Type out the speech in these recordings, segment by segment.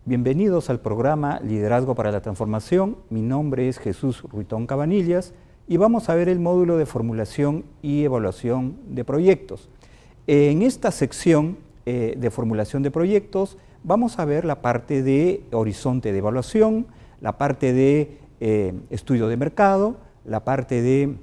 Bienvenidos al programa Liderazgo para la Transformación. Mi nombre es Jesús Ruitón Cabanillas y vamos a ver el módulo de formulación y evaluación de proyectos. En esta sección de formulación de proyectos vamos a ver la parte de horizonte de evaluación, la parte de estudio de mercado, la parte de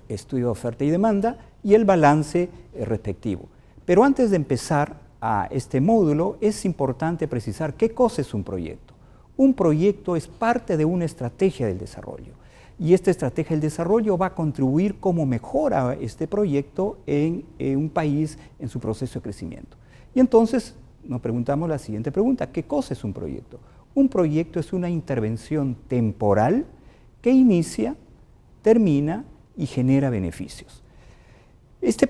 estudio de oferta y demanda y el balance respectivo. Pero antes de empezar a este módulo, es importante precisar qué cosa es un proyecto. Un proyecto es parte de una estrategia del desarrollo y esta estrategia del desarrollo va a contribuir cómo mejora este proyecto en un país en su proceso de crecimiento. Y entonces nos preguntamos la siguiente pregunta: ¿qué cosa es un proyecto? Un proyecto es una intervención temporal que inicia, termina y genera beneficios. Este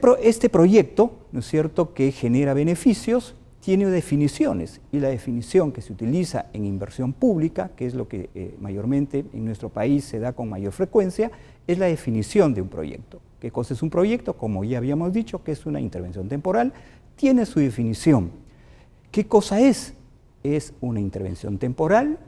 proyecto, ¿no es cierto?, que genera beneficios, tiene definiciones, y la definición que se utiliza en inversión pública, que es lo que mayormente en nuestro país se da con mayor frecuencia, es la definición de un proyecto. ¿Qué cosa es un proyecto? Como ya habíamos dicho, que es una intervención temporal, tiene su definición. ¿Qué cosa es? Es una intervención temporal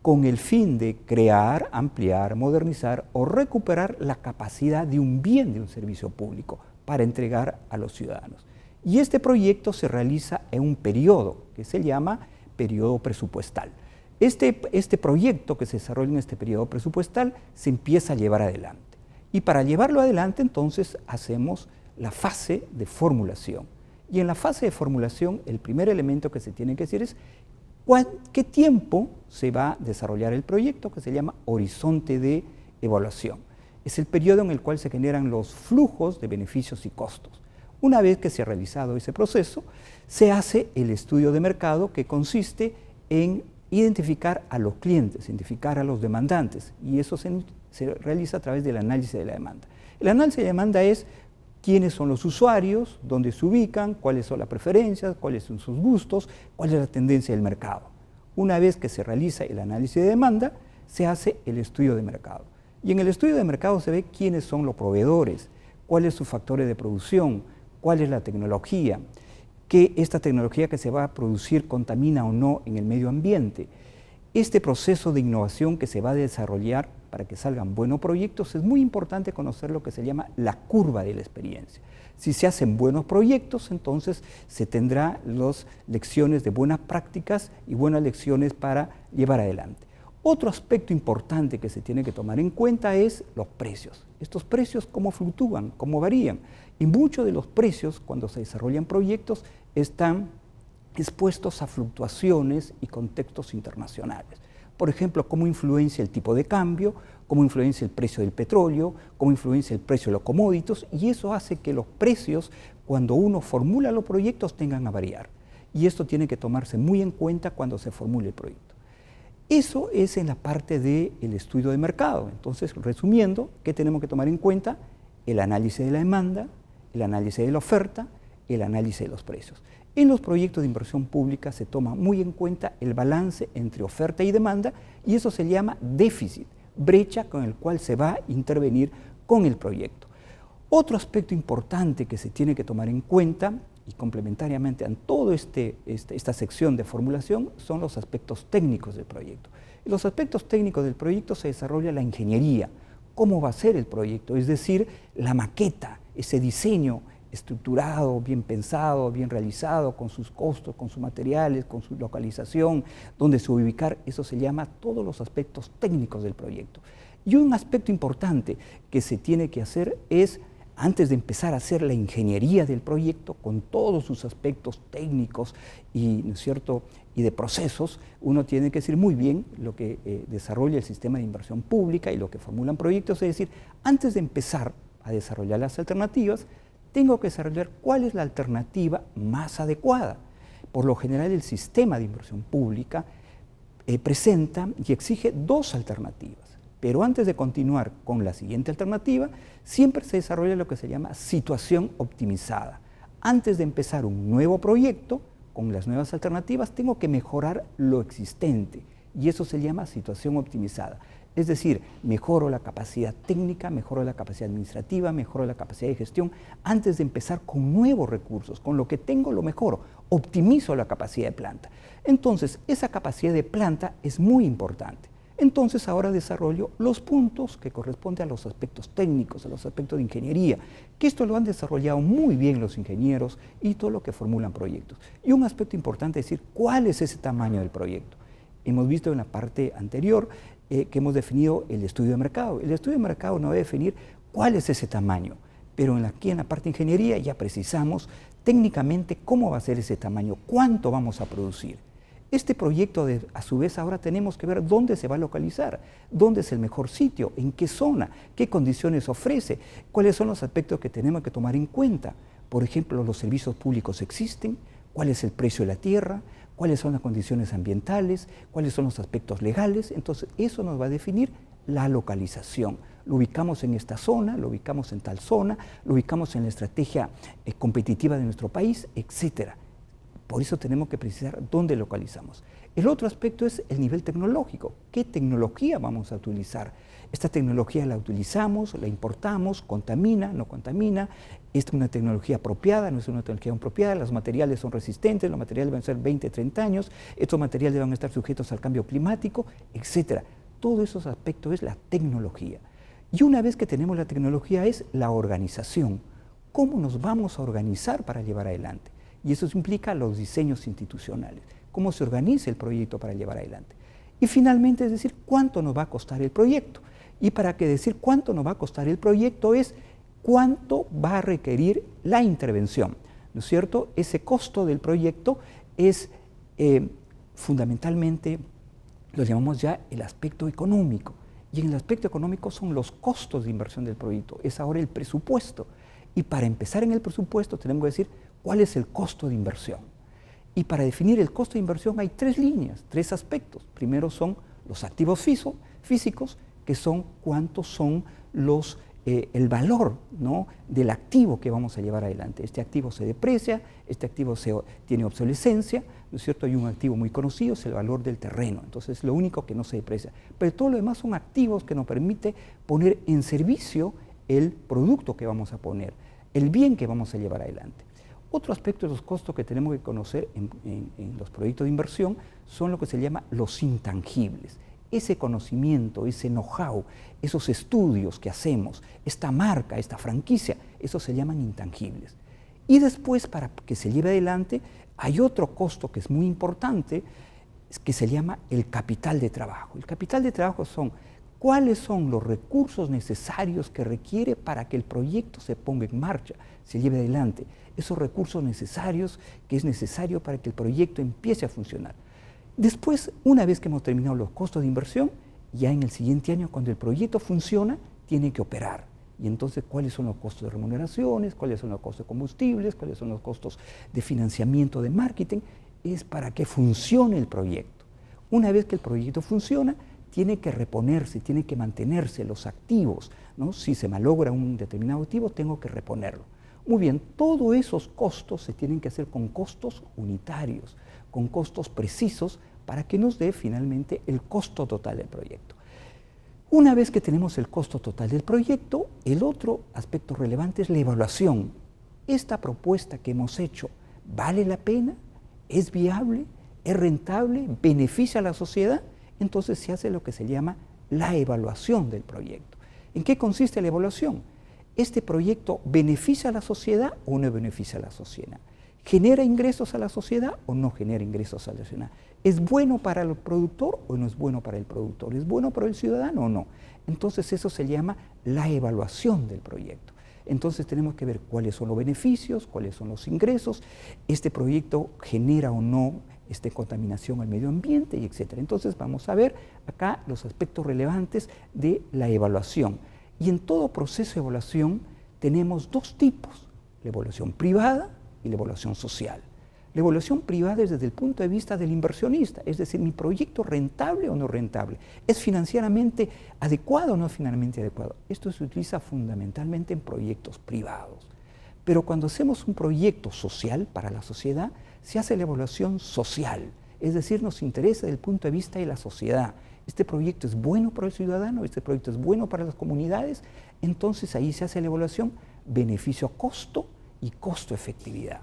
con el fin de crear, ampliar, modernizar o recuperar la capacidad de un bien, de un servicio público, para entregar a los ciudadanos. Y este proyecto se realiza en un periodo que se llama periodo presupuestal. Este proyecto que se desarrolla en este periodo presupuestal se empieza a llevar adelante. Y para llevarlo adelante, entonces, hacemos la fase de formulación. Y en la fase de formulación, el primer elemento que se tiene que decir es qué tiempo se va a desarrollar el proyecto, que se llama horizonte de evaluación. Es el periodo en el cual se generan los flujos de beneficios y costos. Una vez que se ha realizado ese proceso, se hace el estudio de mercado, que consiste en identificar a los clientes, identificar a los demandantes, y eso se realiza a través del análisis de la demanda. El análisis de la demanda es quiénes son los usuarios, dónde se ubican, cuáles son las preferencias, cuáles son sus gustos, cuál es la tendencia del mercado. Una vez que se realiza el análisis de demanda, se hace el estudio de mercado. Y en el estudio de mercado se ve quiénes son los proveedores, cuáles son sus factores de producción, cuál es la tecnología, que esta tecnología que se va a producir contamina o no en el medio ambiente. Este proceso de innovación que se va a desarrollar para que salgan buenos proyectos, es muy importante conocer lo que se llama la curva de la experiencia. Si se hacen buenos proyectos, entonces se tendrá las lecciones de buenas prácticas y buenas lecciones para llevar adelante. Otro aspecto importante que se tiene que tomar en cuenta es los precios. Estos precios, ¿cómo fluctúan? ¿Cómo varían? Y muchos de los precios, cuando se desarrollan proyectos, están expuestos a fluctuaciones y contextos internacionales. Por ejemplo, cómo influencia el tipo de cambio, cómo influencia el precio del petróleo, cómo influencia el precio de los commodities, y eso hace que los precios, cuando uno formula los proyectos, tengan a variar. Y esto tiene que tomarse muy en cuenta cuando se formule el proyecto. Eso es en la parte del estudio de mercado. Entonces, resumiendo, ¿qué tenemos que tomar en cuenta? El análisis de la demanda, el análisis de la oferta, el análisis de los precios. En los proyectos de inversión pública se toma muy en cuenta el balance entre oferta y demanda, y eso se llama déficit, brecha con el cual se va a intervenir con el proyecto. Otro aspecto importante que se tiene que tomar en cuenta, y complementariamente a toda esta sección de formulación, son los aspectos técnicos del proyecto. En los aspectos técnicos del proyecto se desarrolla la ingeniería, cómo va a ser el proyecto, es decir, la maqueta, ese diseño estructurado, bien pensado, bien realizado, con sus costos, con sus materiales, con su localización, dónde se va a ubicar. Eso se llama todos los aspectos técnicos del proyecto. Y un aspecto importante que se tiene que hacer es, antes de empezar a hacer la ingeniería del proyecto, con todos sus aspectos técnicos y, ¿no es cierto?, y de procesos, uno tiene que decir muy bien lo que desarrolla el sistema de inversión pública y lo que formulan proyectos, es decir, antes de empezar a desarrollar las alternativas, tengo que desarrollar cuál es la alternativa más adecuada. Por lo general, el sistema de inversión pública presenta y exige dos alternativas. Pero antes de continuar con la siguiente alternativa, siempre se desarrolla lo que se llama situación optimizada. Antes de empezar un nuevo proyecto, con las nuevas alternativas, tengo que mejorar lo existente. Y eso se llama situación optimizada. Es decir, mejoro la capacidad técnica, mejoro la capacidad administrativa, mejoro la capacidad de gestión. Antes de empezar con nuevos recursos, con lo que tengo lo mejoro, optimizo la capacidad de planta. Entonces, esa capacidad de planta es muy importante. Entonces, ahora desarrollo los puntos que corresponden a los aspectos técnicos, a los aspectos de ingeniería, que esto lo han desarrollado muy bien los ingenieros y todo lo que formulan proyectos. Y un aspecto importante es decir, ¿cuál es ese tamaño del proyecto? Hemos visto en la parte anterior que hemos definido el estudio de mercado. El estudio de mercado nos va a definir cuál es ese tamaño, pero aquí en la parte de ingeniería ya precisamos técnicamente cómo va a ser ese tamaño, cuánto vamos a producir. Este proyecto, a su vez, ahora tenemos que ver dónde se va a localizar, dónde es el mejor sitio, en qué zona, qué condiciones ofrece, cuáles son los aspectos que tenemos que tomar en cuenta. Por ejemplo, los servicios públicos existen, cuál es el precio de la tierra, cuáles son las condiciones ambientales, cuáles son los aspectos legales. Entonces, eso nos va a definir la localización. Lo ubicamos en esta zona, lo ubicamos en tal zona, lo ubicamos en la estrategia competitiva de nuestro país, etcétera. Por eso tenemos que precisar dónde localizamos. El otro aspecto es el nivel tecnológico. ¿Qué tecnología vamos a utilizar? Esta tecnología la utilizamos, la importamos, contamina, no contamina. ¿Es una tecnología apropiada? ¿No es una tecnología apropiada? Los materiales son resistentes, los materiales van a ser 20, 30 años, estos materiales van a estar sujetos al cambio climático, etc. Todos esos aspectos es la tecnología. Y una vez que tenemos la tecnología es la organización. ¿Cómo nos vamos a organizar para llevar adelante? Y eso implica los diseños institucionales, cómo se organiza el proyecto para llevar adelante. Y finalmente, es decir, cuánto nos va a costar el proyecto. Y para que decir cuánto nos va a costar el proyecto es cuánto va a requerir la intervención, ¿no es cierto? Ese costo del proyecto es fundamentalmente, lo llamamos ya el aspecto económico. Y en el aspecto económico son los costos de inversión del proyecto, es ahora el presupuesto. Y para empezar en el presupuesto tenemos que decir cuál es el costo de inversión. Y para definir el costo de inversión hay tres líneas, tres aspectos. Primero son los activos físicos, que son cuántos son el valor, ¿no?, del activo que vamos a llevar adelante. Este activo se deprecia, este activo tiene obsolescencia, ¿no es cierto? Hay un activo muy conocido, es el valor del terreno, entonces es lo único que no se deprecia. Pero todo lo demás son activos que nos permite poner en servicio el producto que vamos a poner, el bien que vamos a llevar adelante. Otro aspecto de los costos que tenemos que conocer en los proyectos de inversión son lo que se llama los intangibles. Ese conocimiento, ese know-how, esos estudios que hacemos, esta marca, esta franquicia, esos se llaman intangibles. Y después, para que se lleve adelante, hay otro costo que es muy importante, que se llama el capital de trabajo. El capital de trabajo son cuáles son los recursos necesarios que requiere para que el proyecto se ponga en marcha, se lleve adelante. Esos recursos necesarios que es necesario para que el proyecto empiece a funcionar. Después, una vez que hemos terminado los costos de inversión, ya en el siguiente año, cuando el proyecto funciona, tiene que operar. Y entonces, ¿cuáles son los costos de remuneraciones? ¿Cuáles son los costos de combustibles? ¿Cuáles son los costos de financiamiento de marketing? Es para que funcione el proyecto. Una vez que el proyecto funciona, tiene que reponerse, tiene que mantenerse los activos, ¿no? Si se malogra un determinado activo, tengo que reponerlo. Muy bien, todos esos costos se tienen que hacer con costos unitarios, con costos precisos, para que nos dé finalmente el costo total del proyecto. Una vez que tenemos el costo total del proyecto, el otro aspecto relevante es la evaluación. ¿Esta propuesta que hemos hecho vale la pena? ¿Es viable? ¿Es rentable? ¿Beneficia a la sociedad? Entonces se hace lo que se llama la evaluación del proyecto. ¿En qué consiste la evaluación? ¿Este proyecto beneficia a la sociedad o no beneficia a la sociedad? ¿Genera ingresos a la sociedad o no genera ingresos a la sociedad? ¿Es bueno para el productor o no es bueno para el productor? ¿Es bueno para el ciudadano o no? Entonces eso se llama la evaluación del proyecto. Entonces tenemos que ver cuáles son los beneficios, cuáles son los ingresos, este proyecto genera o no contaminación al medio ambiente, y etc. Entonces vamos a ver acá los aspectos relevantes de la evaluación. Y en todo proceso de evaluación tenemos dos tipos, la evaluación privada y la evaluación social. La evaluación privada es desde el punto de vista del inversionista, es decir, mi proyecto rentable o no rentable, es financieramente adecuado o no financieramente adecuado. Esto se utiliza fundamentalmente en proyectos privados. Pero cuando hacemos un proyecto social para la sociedad, se hace la evaluación social, es decir, nos interesa desde el punto de vista de la sociedad. Este proyecto es bueno para el ciudadano, este proyecto es bueno para las comunidades, entonces ahí se hace la evaluación beneficio-costo y costo-efectividad.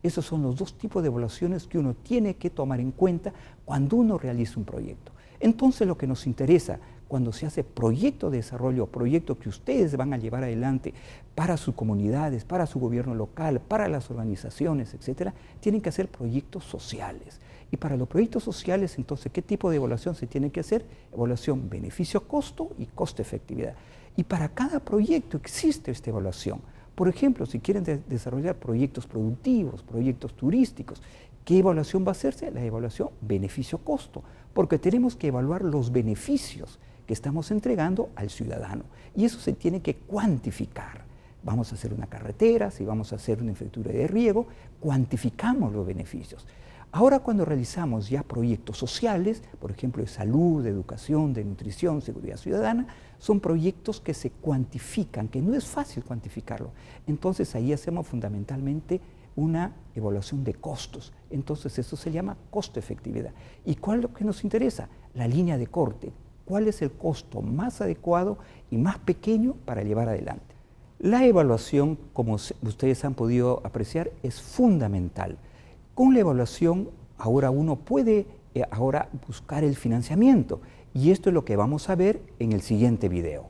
Esos son los dos tipos de evaluaciones que uno tiene que tomar en cuenta cuando uno realiza un proyecto. Entonces lo que nos interesa cuando se hace proyecto de desarrollo, proyecto que ustedes van a llevar adelante para sus comunidades, para su gobierno local, para las organizaciones, etcétera, tienen que hacer proyectos sociales. Y para los proyectos sociales, entonces, ¿qué tipo de evaluación se tiene que hacer? Evaluación beneficio-costo y costo-efectividad. Y para cada proyecto existe esta evaluación. Por ejemplo, si quieren desarrollar proyectos productivos, proyectos turísticos, ¿qué evaluación va a hacerse? La evaluación beneficio-costo, porque tenemos que evaluar los beneficios que estamos entregando al ciudadano. Y eso se tiene que cuantificar. Vamos a hacer una carretera, si vamos a hacer una infraestructura de riego, cuantificamos los beneficios. Ahora cuando realizamos ya proyectos sociales, por ejemplo de salud, de educación, de nutrición, seguridad ciudadana, son proyectos que se cuantifican, que no es fácil cuantificarlo. Entonces ahí hacemos fundamentalmente una evaluación de costos. Entonces eso se llama costo-efectividad. ¿Y cuál es lo que nos interesa? La línea de corte. ¿Cuál es el costo más adecuado y más pequeño para llevar adelante? La evaluación, como ustedes han podido apreciar, es fundamental. Con la evaluación, ahora uno puede buscar el financiamiento y esto es lo que vamos a ver en el siguiente video.